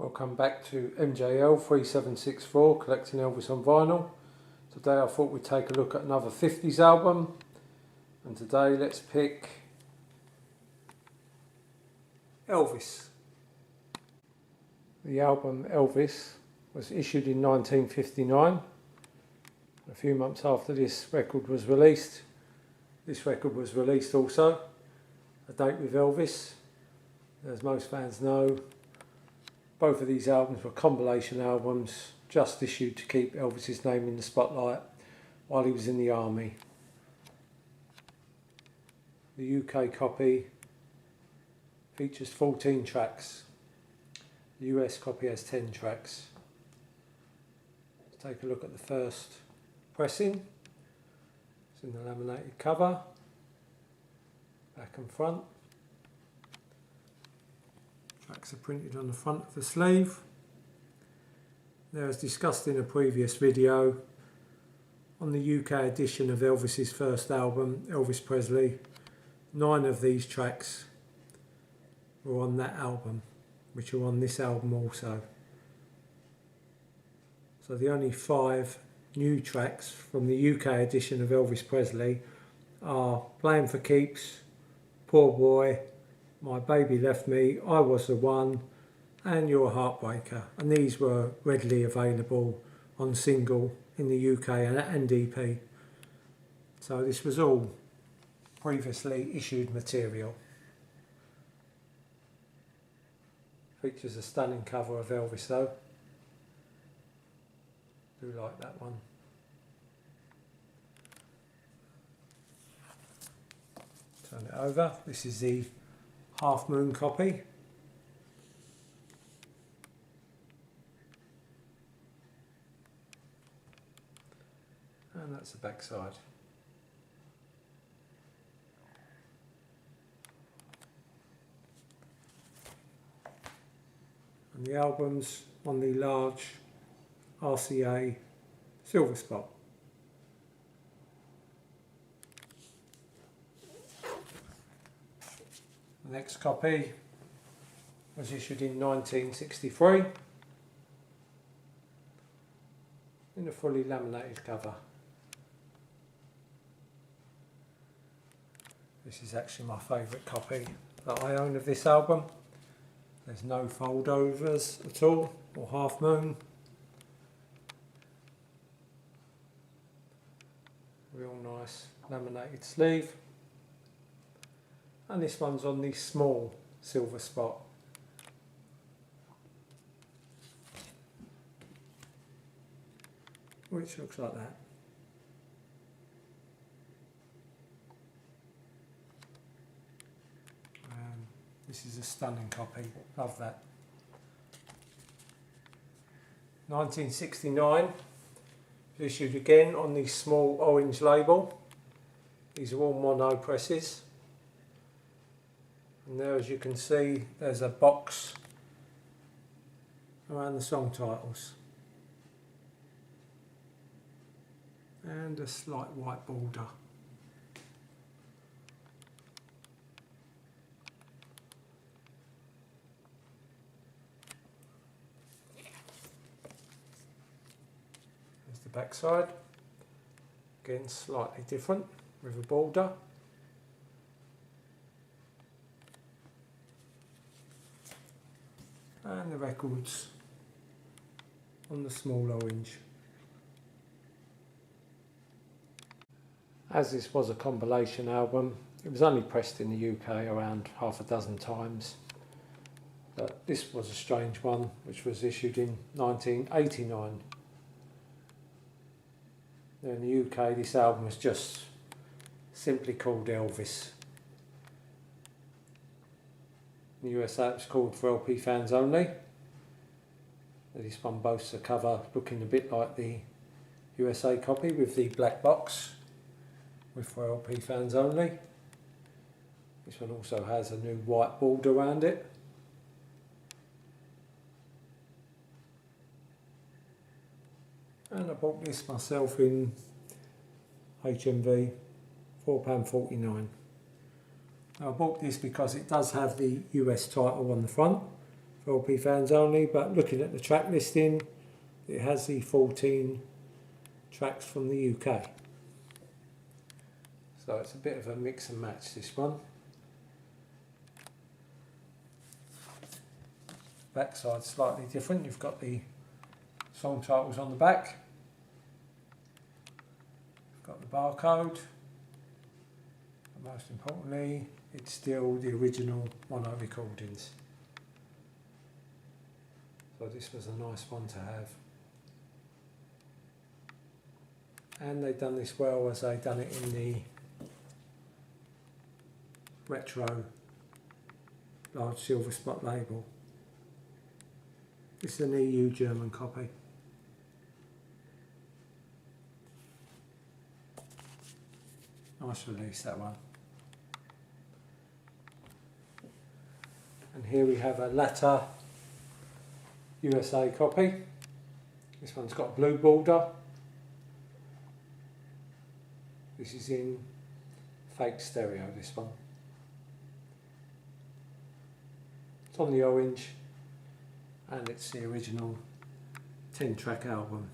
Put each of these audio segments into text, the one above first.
Welcome back to MJL 3764, collecting Elvis on vinyl. Today I thought we'd take a look at another 50s album, and today let's pick Elvis. The album Elvis was issued in 1959. A few months after this record was released, this record was released also, A Date with Elvis. As most fans know, both of these albums were compilation albums just issued to keep Elvis's name in the spotlight while he was in the army. The UK copy features 14 tracks. The US copy has 10 tracks. Let's take a look at the first pressing. It's in the laminated cover, back and front. Tracks are printed on the front of the sleeve. Now, as discussed in a previous video, on the UK edition of Elvis's first album, Elvis Presley, 9 of these tracks were on that album, which are on this album also. So the only 5 new tracks from the UK edition of Elvis Presley are Playing for Keeps, Poor Boy, My Baby Left Me, I Was the One, and You're a Heartbreaker. And these were readily available on single in the UK and EP. So this was all previously issued material. Features a stunning cover of Elvis though. Do like that one. Turn it over. This is the Half Moon copy. And that's the back side. And the album's on the large RCA silver spot. The next copy was issued in 1963 in a fully laminated cover. This is actually my favourite copy that I own of this album. There's no foldovers at all, or half moon. Real nice laminated sleeve. And this one's on the small silver spot. Which looks like that. This is a stunning copy, love that. 1969, issued again on the small orange label. These are all mono presses. And there, as you can see, there's a box around the song titles. And a slight white border. There's the back side. Again, slightly different with a border. And the records on the small orange. As this was a compilation album, it was only pressed in the UK around half a dozen times. But this was a strange one, which was issued in 1989. Now in the UK, this album was just simply called Elvis. In the USA it was called For LP Fans Only. This one boasts a cover looking a bit like the USA copy with the black box with For LP Fans Only. This one also has a new white border around it. And I bought this myself in HMV, £4.49. I bought this because it does have the US title on the front, for LP fans only, but looking at the track listing, it has the 14 tracks from the UK. So it's a bit of a mix and match, this one. Backside slightly different. You've got the song titles on the back. You've got the barcode. But most importantly, it's still the original mono recordings. So this was a nice one to have. And they've done this well as they've done it in the retro large silver spot label. This is an EU German copy. Nice release, that one. And here we have a latter USA copy. This one's got a blue border. This is in fake stereo, this one. It's on the orange, and it's the original 10-track album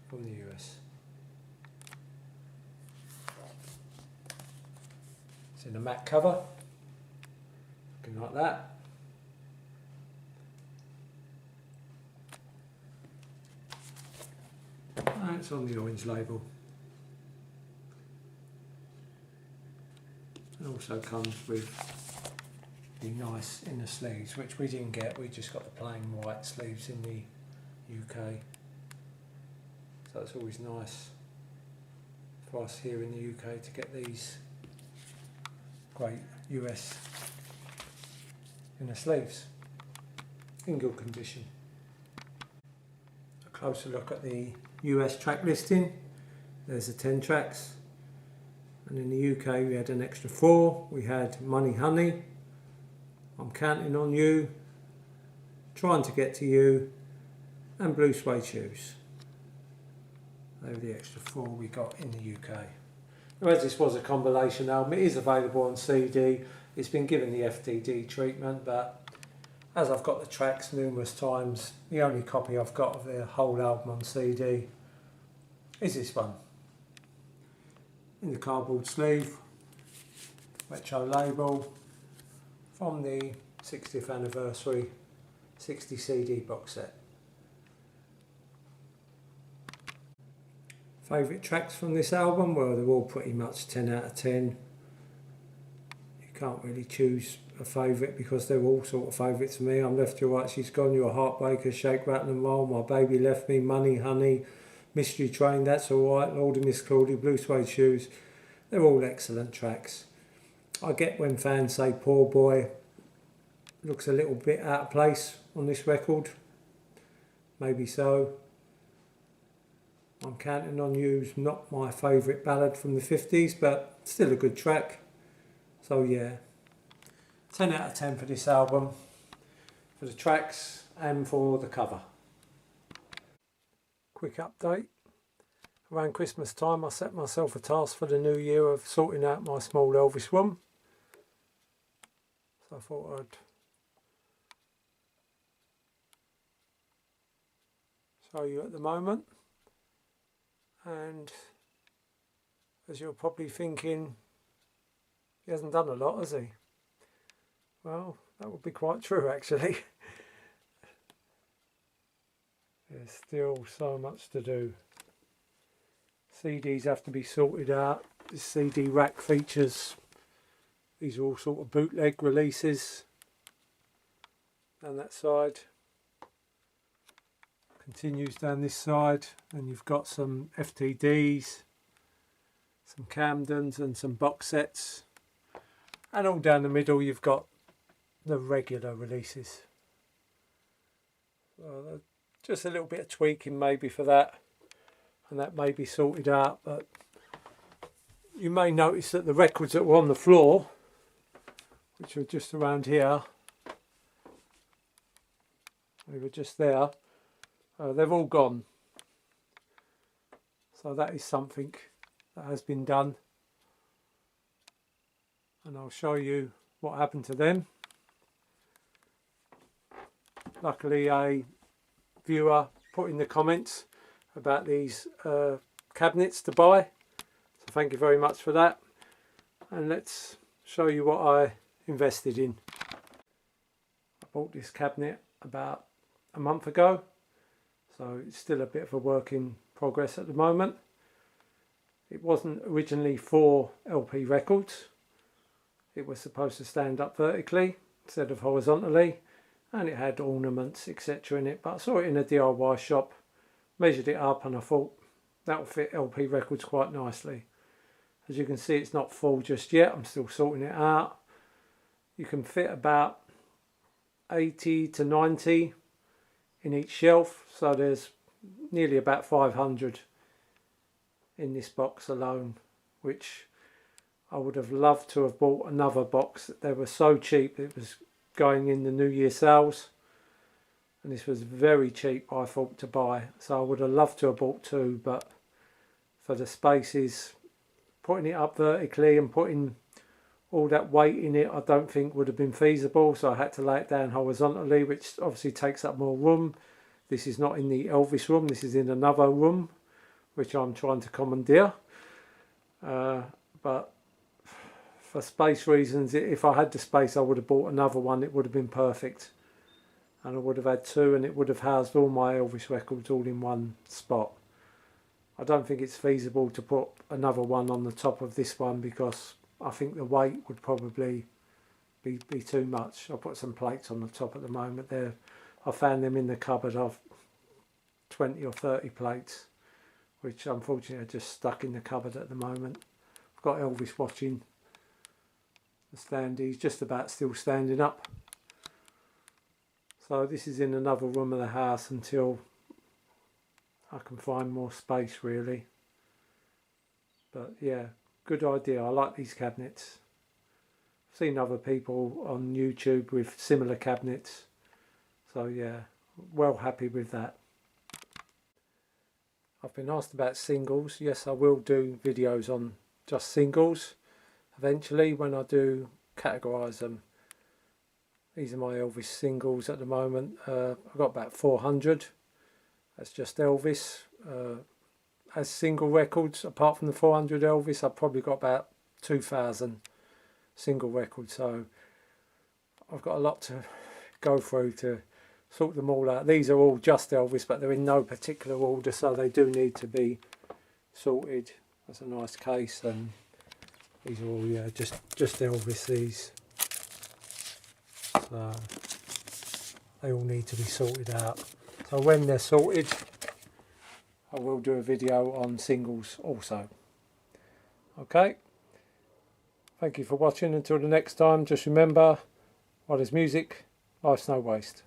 from the US. It's in a matte cover, looking like that. And it's on the orange label. It also comes with the nice inner sleeves, which we didn't get. We just got the plain white sleeves in the UK. So it's always nice for us here in the UK to get these great US inner sleeves in good condition. A closer look at the US track listing. There's the 10 tracks. And in the UK we had an extra 4. We had Money Honey, I'm Counting on You, Trying to Get to You, and Blue Suede Shoes. They were the extra 4 we got in the UK. Now, as this was a compilation album, it is available on CD. It's been given the FDD treatment, but as I've got the tracks numerous times, the only copy I've got of the whole album on CD is this one. In the cardboard sleeve, retro label, from the 60th anniversary 60 CD box set. Favourite tracks from this album? Well, they're all pretty much 10 out of 10. You can't really choose a favourite because they're all sort of favourites for me. I'm Left Your Right, She's Gone, You're a Heartbreaker, Shake, Rattle and Roll, My Baby Left Me, Money Honey, Mystery Train, That's Alright, Lord and Miss Claudia, Blue Suede Shoes. They're all excellent tracks. I get when fans say Poor Boy looks a little bit out of place on this record. Maybe so. I'm Counting on You's not my favourite ballad from the 50s, but still a good track. So yeah, 10 out of 10 for this album, for the tracks and for the cover. Quick update. Around Christmas time I set myself a task for the new year of sorting out my small Elvis room. So I thought I'd show you at the moment. And as you're probably thinking, he hasn't done a lot, has he? Well, that would be quite true actually. There's still so much to do. CDs have to be sorted out. This CD rack features, these are all sort of bootleg releases. Down that side. Continues down this side, and you've got some FTDs, some Camdens and some box sets. And all down the middle you've got the regular releases. So just a little bit of tweaking maybe for that. And that may be sorted out, but you may notice that the records that were on the floor, which are just around here, they were just there, they've all gone. So that is something that has been done, and I'll show you what happened to them. luckily a viewer put in the comments about these cabinets to buy, so thank you very much for that. And let's show you what I invested in. I bought this cabinet about a month ago, so it's still a bit of a work in progress at the moment. It wasn't originally for LP records. It was supposed to stand up vertically instead of horizontally, and it had ornaments etc in it, but I saw it in a DIY shop, measured it up, and I thought that will fit LP records quite nicely. As you can see, it's not full just yet, I'm still sorting it out. You can fit about 80 to 90 in each shelf, so there's nearly about 500 in this box alone, which I would have loved to have bought another box. They were so cheap, it was going in the New Year sales, and this was very cheap I thought to buy, so I would have loved to have bought two, but for the spaces, putting it up vertically and putting all that weight in it I don't think would have been feasible, so I had to lay it down horizontally, which obviously takes up more room. This is not in the Elvis room, this is in another room which I'm trying to commandeer, but for space reasons, if I had the space I would have bought another one. It would have been perfect, and I would have had two, and it would have housed all my Elvis records all in one spot. I don't think it's feasible to put another one on the top of this one, because I think the weight would probably be too much. I'll put some plates on the top at the moment. I found them in the cupboard. I've 20 or 30 plates, which unfortunately are just stuck in the cupboard at the moment. I've got Elvis watching the stand. He's just about still standing up. So this is in another room of the house until I can find more space, really. But yeah, good idea. I like these cabinets. I've seen other people on YouTube with similar cabinets, so yeah, well happy with that. I've been asked about singles. Yes, I will do videos on just singles eventually when I do categorise them. These are my Elvis singles at the moment. I've got about 400. That's just Elvis. As single records, apart from the 400 Elvis, I've probably got about 2,000 single records. So I've got a lot to go through to sort them all out. These are all just Elvis, but they're in no particular order, so they do need to be sorted. That's a nice case, and these are all, yeah, just Elvis, these. So they all need to be sorted out. So when they're sorted, I will do a video on singles also. Okay, thank you for watching. Until the next time, just remember, what is music? Life's no waste.